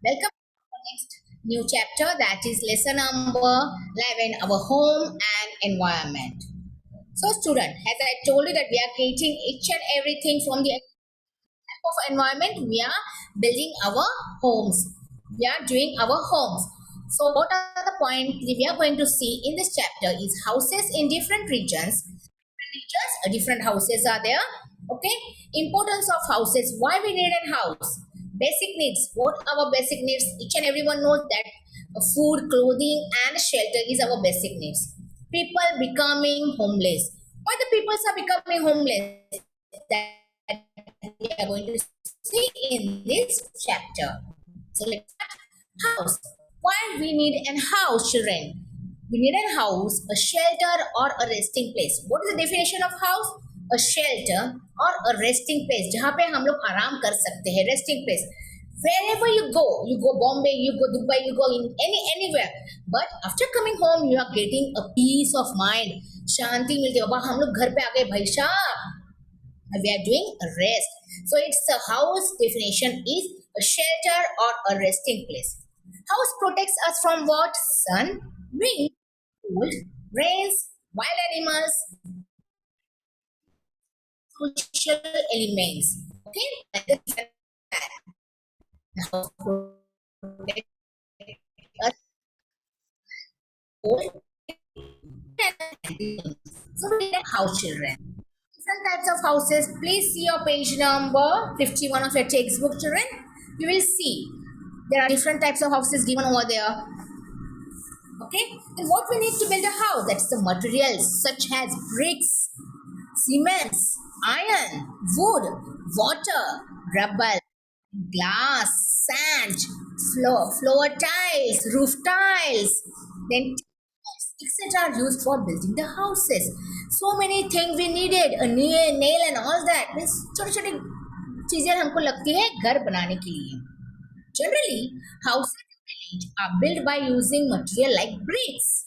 Welcome to our next new chapter, that is lesson number 11, our home and environment. So, student, as I told you that we are creating each and everything from the type of environment, we are building our homes. We are doing our homes. So, what are the points we are going to see in this chapter is houses in different regions. Different houses are there. Okay, importance of houses, why we need a house, basic needs, what our basic needs, each and everyone knows that food, clothing and shelter is our basic needs. People becoming homeless, why the people are becoming homeless, that we are going to see in this chapter. So let's start. House, why we need a house, children? We need a house, a shelter or a resting place. What is the definition of house? A shelter or a resting place, जहाँ पे हम लोग आराम कर सकते हैं, resting place. Wherever you go Bombay, you go Dubai, you go in anywhere. But after coming home, you are getting a peace of mind. शांति मिलती है. बाबा हम लोग घर पे आ गए भाई साहब. We are doing a rest. So it's a house definition is a shelter or a resting place. House protects us from what? Sun, wind, cold, rains, wild animals, social elements. Okay, the house protects us cold. So we need house children. Different types of houses. Please see your page number 51 of your textbook, children. You will see there are different types of houses given over there. Okay, and what we need to build a house? That's the materials such as bricks, cements, iron, wood, water, rubber, glass, sand, floor tiles, roof tiles, then etc. are used for building the houses. So many things we needed, a nail and all that. Means छोटी छोटी चीजें हमको लगती है घर बनाने के लिए. Generally, houses in village are built by using material like bricks,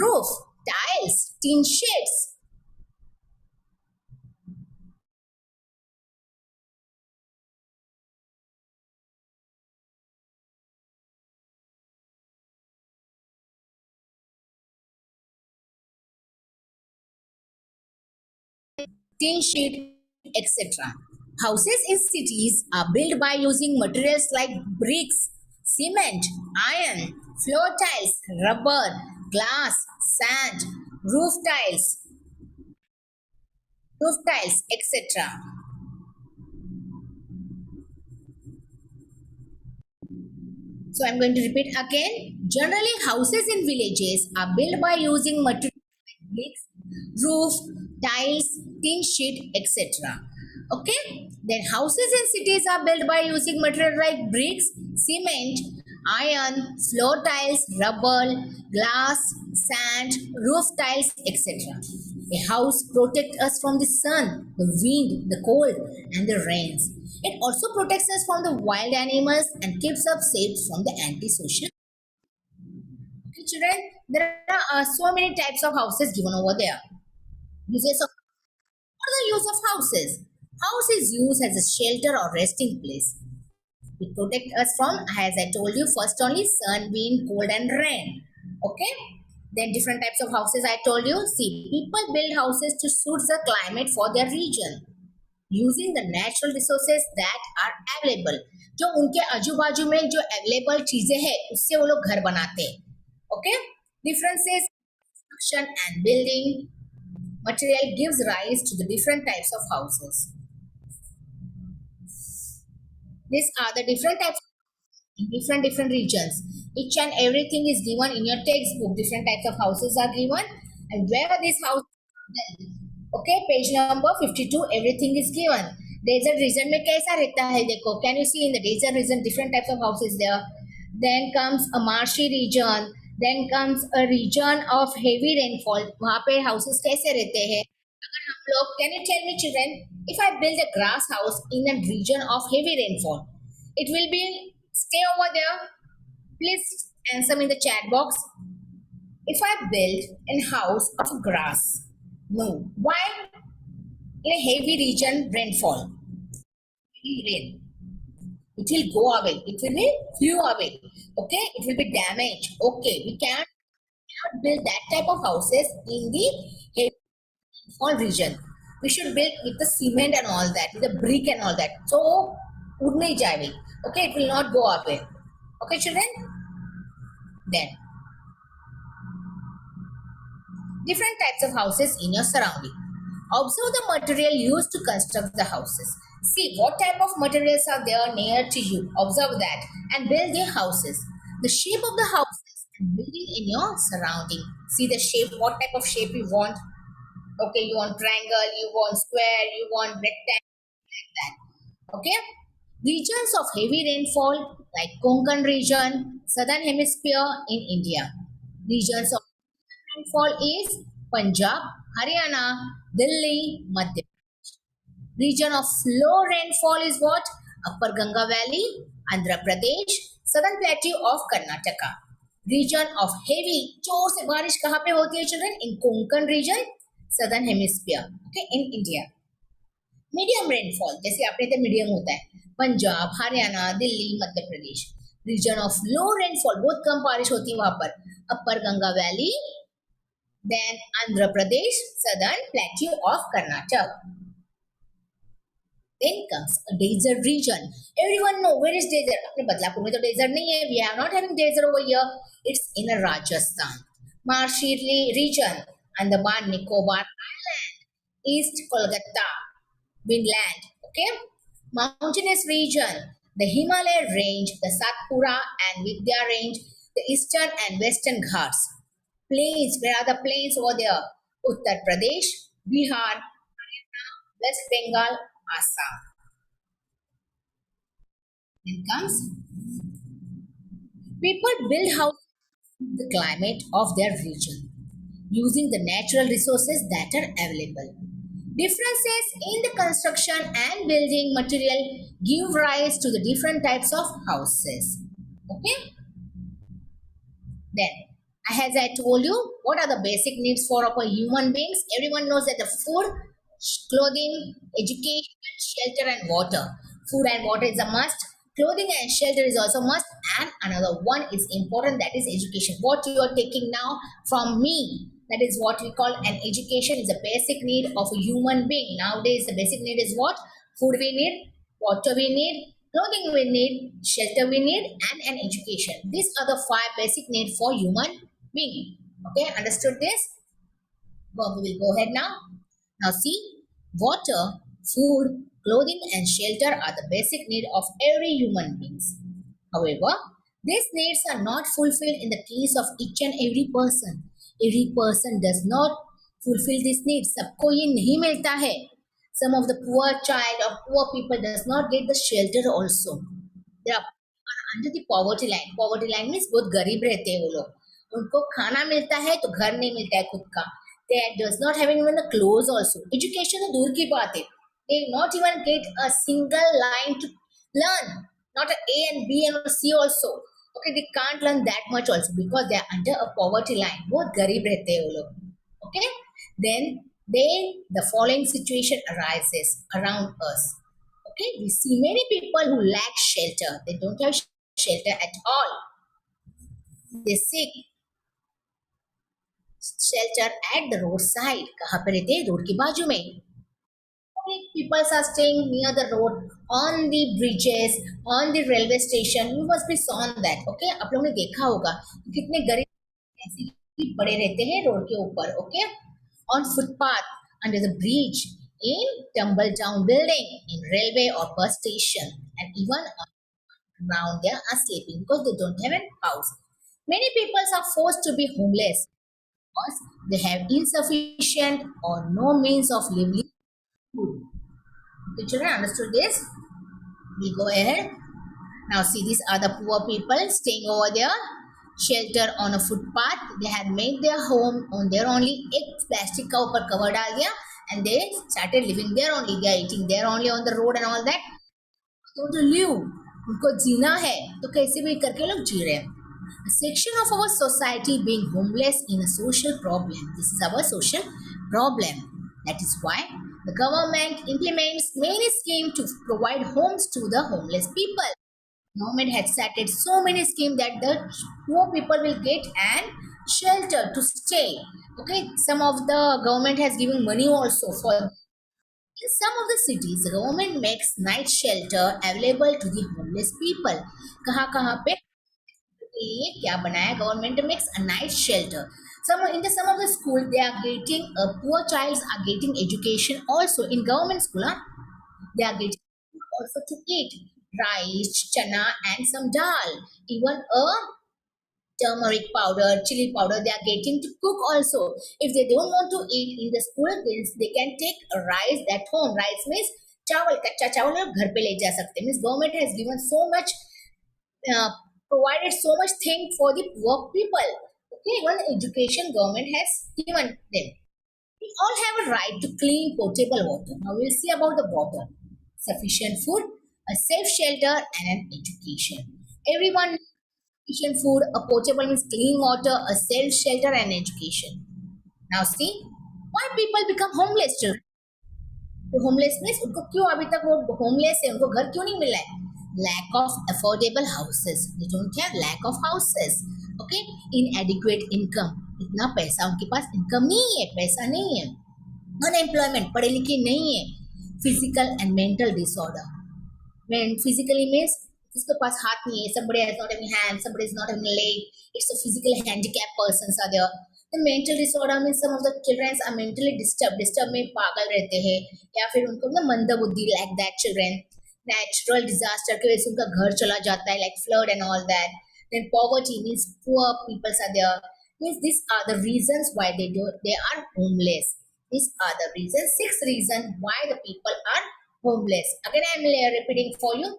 roof, tiles, tin sheds. Tin sheet, etc. Houses in cities are built by using materials like bricks, cement, iron, floor tiles, rubber, glass, sand, roof tiles, etc. So I'm going to repeat again. Generally, houses in villages are built by using materials like bricks, roof, tiles, tin sheet, etc. Okay. Then houses in cities are built by using material like bricks, cement, iron, floor tiles, rubber, glass, sand, roof tiles, etc. A house protects us from the sun, the wind, the cold, and the rains. It also protects us from the wild animals and keeps us safe from the antisocial. Okay, children, there are so many types of houses given over there. Uses of what are the use of houses? House is used as a shelter or resting place. It protects us from, as I told you, first only sun, wind, cold, and rain. Okay. Then different types of houses I told you. See, people build houses to suit the climate for their region, using the natural resources that are available. जो उनके आजू बाजू में जो available चीजें हैं उससे वो लोग घर बनाते हैं. Okay, differences construction and building material gives rise to the different types of houses. These are the different types in different regions. Each and everything is given in your textbook. Different types of houses are given, and where this house, okay, page number 52, everything is given. Desert region में कैसा रहता है देखो. Can you see in the desert region different types of houses there? Then comes a marshy region. Then comes a region of heavy rainfall. वहाँ पे houses कैसे रहते हैं? अगर हम लोग, can you tell me children, if I build a grass house in a region of heavy rainfall, it will be stay over there? Please answer me in the chat box. If I build a house of grass, no. Why? In a heavy region, rainfall, heavy rain. It will go away. It will be flew away. Okay, it will be damaged. Okay, we cannot build that type of houses in the heavy rainfall region. We should build with the cement and all that, with the brick and all that. So, उड़ नहीं जाएगी. Okay, it will not go away. Okay, children. Then, different types of houses in your surrounding. Observe the material used to construct the houses. See what type of materials are there near to you. Observe that and build your houses. The shape of the houses and building in your surrounding. See the shape, what type of shape you want. Okay, you want triangle, you want square, you want rectangle, like that. Okay. Regions of heavy rainfall like Konkan region, southern hemisphere in India. Regions of rainfall is Punjab, Haryana, Delhi, Madhya. Region of low rainfall is what? Upper Ganga Valley, Andhra Pradesh, Southern Plateau of Karnataka. Region of heavy, जोर से बारिश कहाँ पे होती है children? In Konkan region, Southern Hemisphere, okay, in India. Medium rainfall जैसे आपने तो मीडियम होता है Punjab Haryana Delhi Madhya Pradesh region of low rainfall बहुत कम बारिश होती है वहां पर upper Ganga valley then Andhra Pradesh southern plateau of Karnataka then comes a desert region everyone know where is desert अपने बदलापुर में तो desert नहीं है we are not having desert over here it's in a Rajasthan marshy region Andaman Nicobar Island East Kolkata Vinland, okay? Mountainous region, the Himalaya range, the Satpura and Vidya range, the eastern and western Ghats. Plains, where are the plains over there? Uttar Pradesh, Bihar, Haryana, West Bengal, Assam. Then comes people build houses in the climate of their region using the natural resources that are available. Differences in the construction and building material give rise to the different types of houses. Okay? Then, as I told you, what are the basic needs for our human beings? Everyone knows that the food, clothing, education, shelter, and water. Food and water is a must. Clothing and shelter is also must. And another one is important, that is education. What you are taking now from me, that is what we call an education, is a basic need of a human being. Nowadays, the basic need is what? Food we need, water we need, clothing we need, shelter we need, and an education. These are the five basic needs for human being. Okay, understood this? Well, we will go ahead now. Now see, water, food, clothing, and shelter are the basic need of every human beings. However, these needs are not fulfilled in the case of each and every person. Every person does not fulfill these needs. सबको ये नहीं मिलता है. Some of the poor child or poor people does not get the shelter also. They are under the poverty line. Poverty line means बहुत गरीब रहते हैं वो लोग. उनको खाना मिलता है तो घर नहीं मिलता है खुद का. They does not having even the clothes also. Education तो दूर की बात है. They not even get a single line to learn. Not a A and B and C also. Okay, they can't learn that much also because they are under a poverty line. बहुत गरीब रहते हैं वो लोग. Okay, then the following situation arises around us. Okay, we see many people who lack shelter. They don't have shelter at all. They seek shelter at the roadside. कहाँ पे रहते हैं? रोड के बाजू में. People are staying near the road, on the bridges, on the railway station. You must be saw that. Okay, आप लोगों ने देखा होगा कितने गरीब ऐसे ही पड़े रहते हैं रोड के ऊपर. Okay, on footpath, under the bridge, in tumble down building, in railway or bus station, and even around there are sleeping because they don't have a house. Many people are forced to be homeless because they have insufficient or no means of living food. Okay, children, understood this? We go ahead. Now see, these are the poor people staying over there, shelter on a footpath. They had made their home on there only. एक plastic का ऊपर cover डाल दिया and they started living there only. They are eating there only on the road and all that. So to live, उनको जीना है तो कैसे भी करके लोग जी रहे हैं. A section of our society being homeless in a social problem. This is our social problem. That is why the government implements many schemes to provide homes to the homeless people. Government has started so many schemes that the poor people will get an shelter to stay. Okay, some of the government has given money also for. In some of the cities, the government makes night shelter available to the homeless people. कहाँ कहाँ पे ये क्या बनाया government makes a night shelter some in the some of the school they are getting poor childs are getting education also in government school huh? They are getting food also to eat rice chana and some dal even a turmeric powder chili powder they are getting to cook also if they don't want to eat in the school meals they can take a rice at home rice means चावल कच्चा चावल आप घर पे ले जा सकते हैं means government has given so much uh, provided so much thing for the poor people. Okay, one education government has given them. We all have a right to clean potable water. Now we'll see about the water. Sufficient food, a safe shelter, and an education. Everyone needs sufficient food, a potable means clean water, a safe shelter, and education. Now see, why people become homeless children? तो homelessness उनको क्यों अभी तक वो homeless है उनको घर क्यों नहीं मिला है lack of affordable houses they don't have lack of houses okay inadequate income इतना पैसा उनके पास इनकम नहीं है पैसा नहीं है अनएम्प्लॉयमेंट पढ़े लिखे नहीं है physical and mental disorder when physically means जिसके पास हाथ नहीं है somebody has not having hand somebody is not having leg it's a physical handicap persons are there the mental disorder means some of the children are mentally disturbed में पागल रहते हैं या फिर उनको ना मंद बुद्धि like that children natural disaster की वजह से उनका घर चला जाता है like flood and all that then poverty means poor people are there means these are the reasons why they are homeless these are the reasons six reasons why the people are homeless अगर I am repeating for you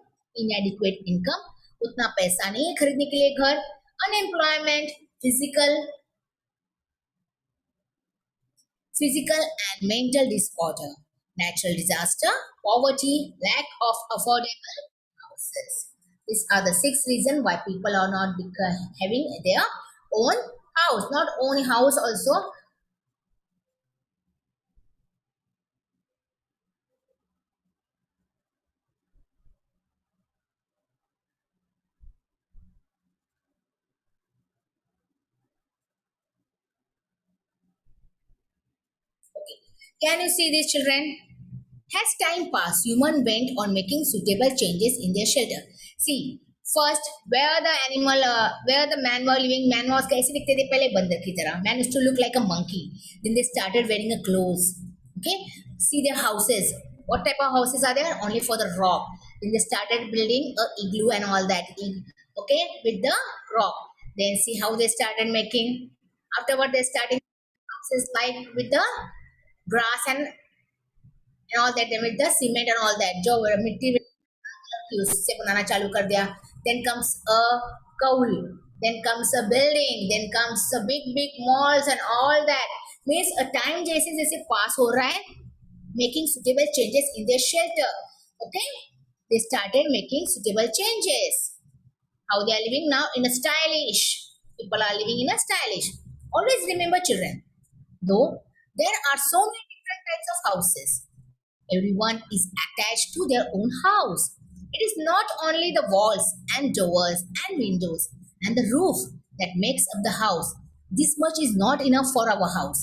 inadequate income उतना पैसा नहीं है खरीदने के लिए घर unemployment physical and mental disorder natural disaster poverty lack of affordable houses these are the six reasons why people are not having their own house not own house also okay can you see these children. As time passed, humans went on making suitable changes in their shelter. See, first, where the man were living, man was कैसे दिखते थे पहले बंदर की तरह. Man used to look like a monkey. Then they started wearing a clothes. Okay, see their houses. What type of houses are there? Only for the rock. Then they started building a igloo and all that. Okay, with the rock. Then see how they started making. Afterward, they started houses like with the grass and all that with the cement and all that जो मिट्टी की उससे बनाना चालू कर दिया then comes a cowl then comes a building then comes a big malls and all that means a time जैसे जैसे पास हो रहा है making suitable changes in their shelter okay they started making suitable changes how they are living now in a stylish people are living in a stylish always remember children though there are so many different types of houses everyone is attached to their own house. It is not only the walls and doors and windows and the roof that makes up the house. This much is not enough for our house.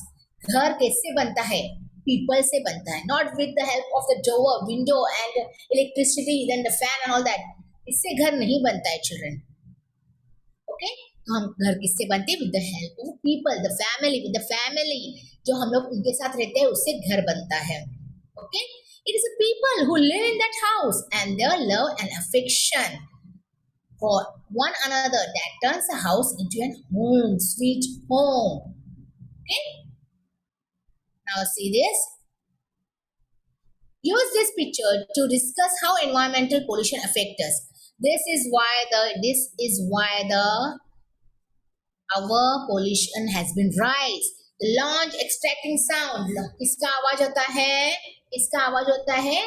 घर कैसे बनता है? People से बनता है. Not with the help of the door, window and electricity, then the fan and all that. इससे घर नहीं बनता है children. ओके तो हम घर किससे बनते हैं with the help of people the family with the family जो हम लोग उनके साथ रहते हैं उससे घर बनता है okay it is the people who live in that house and their love and affection for one another that turns a house into a home sweet home okay now see this use this picture to discuss how environmental pollution affects us this is why the our pollution has been rise the launch extracting sound किसका आवाज होता है इसका आवाज होता है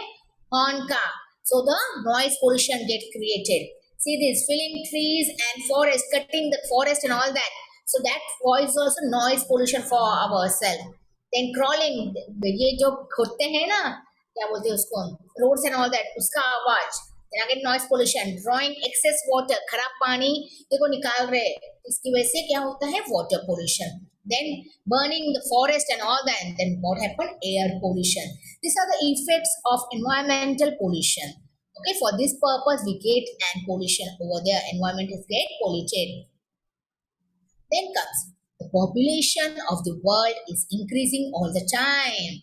horn का so the noise pollution get created see this filling trees and forest cutting the forest and all that so that voice also noise pollution for ourselves then crawling ये जो खोदते हैं ना क्या बोलते हैं उसको roads and all that उसका आवाज Then again noise pollution, drawing excess water, खराब पानी देखो निकाल रहे हैं, इसकी वजह से क्या होता है, water pollution. Then burning the forest and all that, and then what happened, air pollution. These are the effects of environmental pollution. Okay, for this purpose we get and pollution over there, environment is get polluted. Then comes the population of the world is increasing all the time.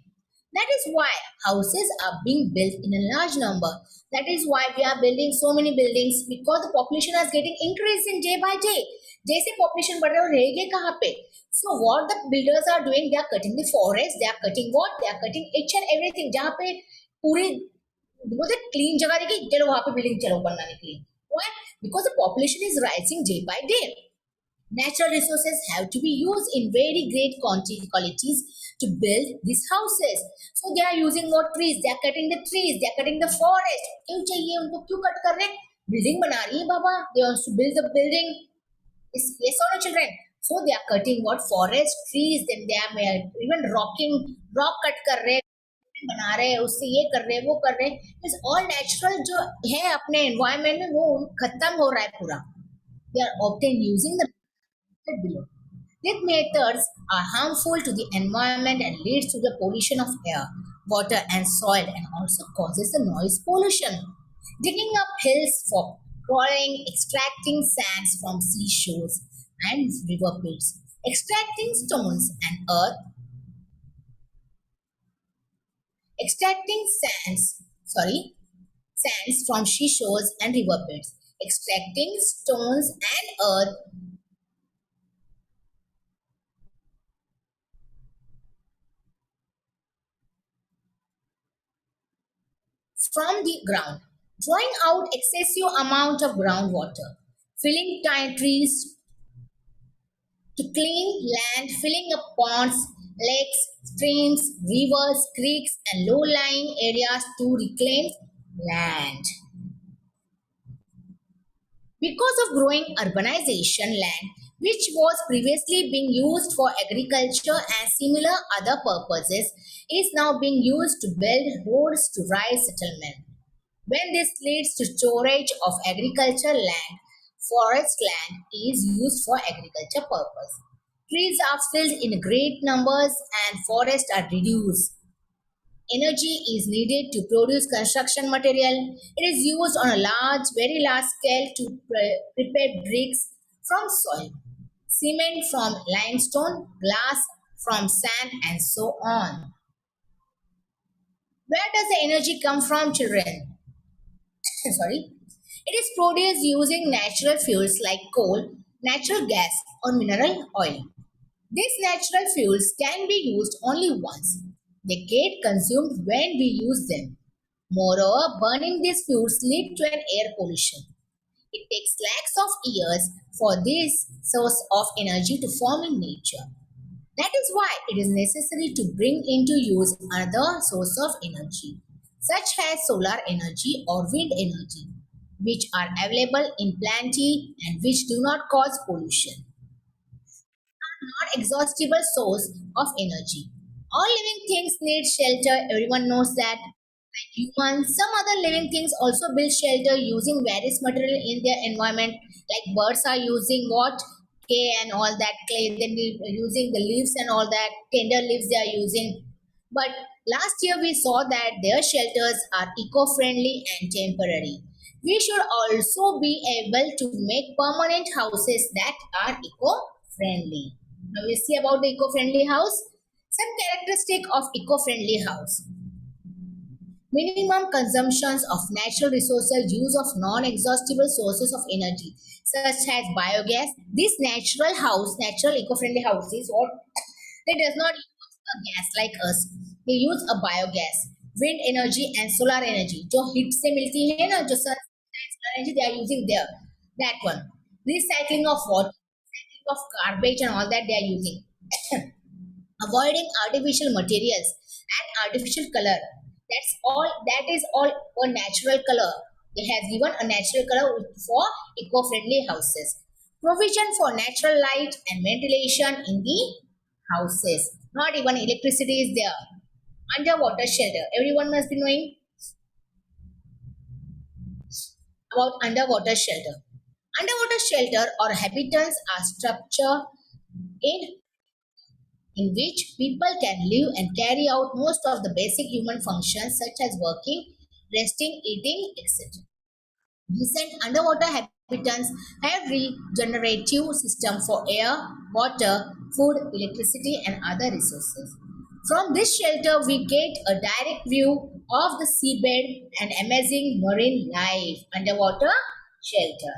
That is why houses are being built in a large number. That is why we are building so many buildings, because the population is getting increasing day by day. जैसे population बढ़ रहा है, रहेंगे कहाँ पे? So what the builders are doing, they are cutting the forest, they are cutting what? They are cutting each and everything. जहाँ पे पूरी बोलते क्लीन जगह रहेगी, चलो वहाँ पे बिल्डिंग चलो बनाने के लिए. Why? Because the population is rising day by day. Natural resources have to be used in very great qualities to build these houses. So they are using more trees. They are cutting the trees. They are cutting the forest. क्यों चाहिए उनको, क्यों cut कर रहे हैं? Building बना रही है बाबा. They want to build the building. Yes or no, children? So they are cutting what, forest, trees. Then they are even rock cut कर रहे हैं, बना रहे हैं, उससे ये कर रहे हैं, वो कर रहे हैं. It's all natural जो है अपने environment में वो खत्म हो रहा है पूरा. They are often using the below. These methods are harmful to the environment and leads to the pollution of air, water and soil, and also causes the noise pollution. Digging up hills for quarrying, extracting sands from seashores and river beds, extracting stones and earth, extracting sands from seashores and river beds, extracting stones and earth from the ground, drawing out excessive amount of groundwater, filling trees to clean land, filling up ponds, lakes, streams, rivers, creeks, and low-lying areas to reclaim land. Because of growing urbanization, land which was previously being used for agriculture and similar other purposes is now being used to build roads to rise settlement. When this leads to storage of agriculture land, forest land is used for agriculture purpose. Trees are felled in great numbers and forests are reduced. Energy is needed to produce construction material. It is used on a very large scale to prepare bricks from soil, cement from limestone, glass from sand, and so on. Where does the energy come from, children? Sorry. It is produced using natural fuels like coal, natural gas, or mineral oil. These natural fuels can be used only once. They get consumed when we use them. Moreover, burning these fuels lead to an air pollution. It takes lakhs of years for this source of energy to form in nature. That is why it is necessary to bring into use another source of energy, such as solar energy or wind energy, which are available in plenty and which do not cause pollution. Not exhaustible source of energy. All living things need shelter. Everyone knows that. Like humans, some other living things also build shelter using various material in their environment. Like birds are using what, clay and all that clay. Then we using the leaves and all that tender leaves they are using. But last year we saw that their shelters are eco-friendly and temporary. We should also be able to make permanent houses that are eco-friendly. Now we see about the eco-friendly house. Some characteristic of eco-friendly house. Minimum consumptions of natural resources, use of non-exhaustible sources of energy, such as biogas. This natural eco-friendly house is what they does not use a gas like us. They use a biogas, wind energy and solar energy. जो heat से मिलती है ना, जो sun solar energy they are using there. That one. Recycling of water, recycling of garbage and all that they are using. Avoiding artificial materials and artificial color. That is all a natural color. They have given a natural color for eco-friendly houses. Provision for natural light and ventilation in the houses. Not even electricity is there. Underwater shelter. Everyone must be knowing about underwater shelter. Underwater shelter or habitats are structure in in which people can live and carry out most of the basic human functions such as working, resting, eating, etc. Recent underwater habitats have regenerative system for air, water, food, electricity, and other resources. From this shelter, we get a direct view of the seabed and amazing marine life. Underwater shelter.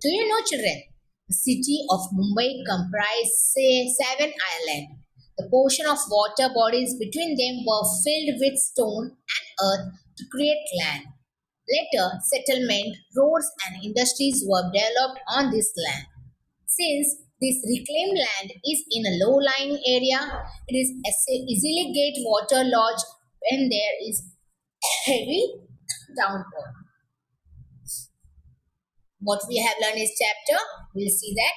Do you know, children? The city of Mumbai comprises, say, seven islands. The portion of water bodies between them were filled with stone and earth to create land. Later, settlement, roads, and industries were developed on this land. Since this reclaimed land is in a low-lying area, it is easily get water lodged when there is heavy downpour. What we have learned in this chapter, we'll see that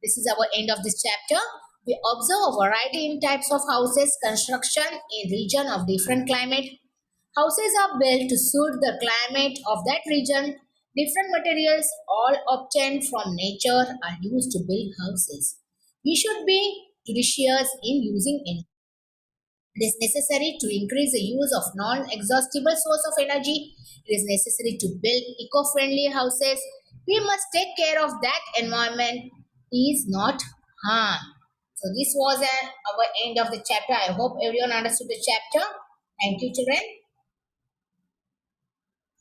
this is our end of this chapter. We observe a variety in types of houses construction in region of different climate. Houses are built to suit the climate of that region. Different materials, all obtained from nature, are used to build houses. We should be judicious in using energy. It is necessary to increase the use of non-exhaustible source of energy. It is necessary to build eco-friendly houses. We must take care of that environment is not harm. So this was our end of the chapter. I hope everyone understood the chapter. Thank you, children.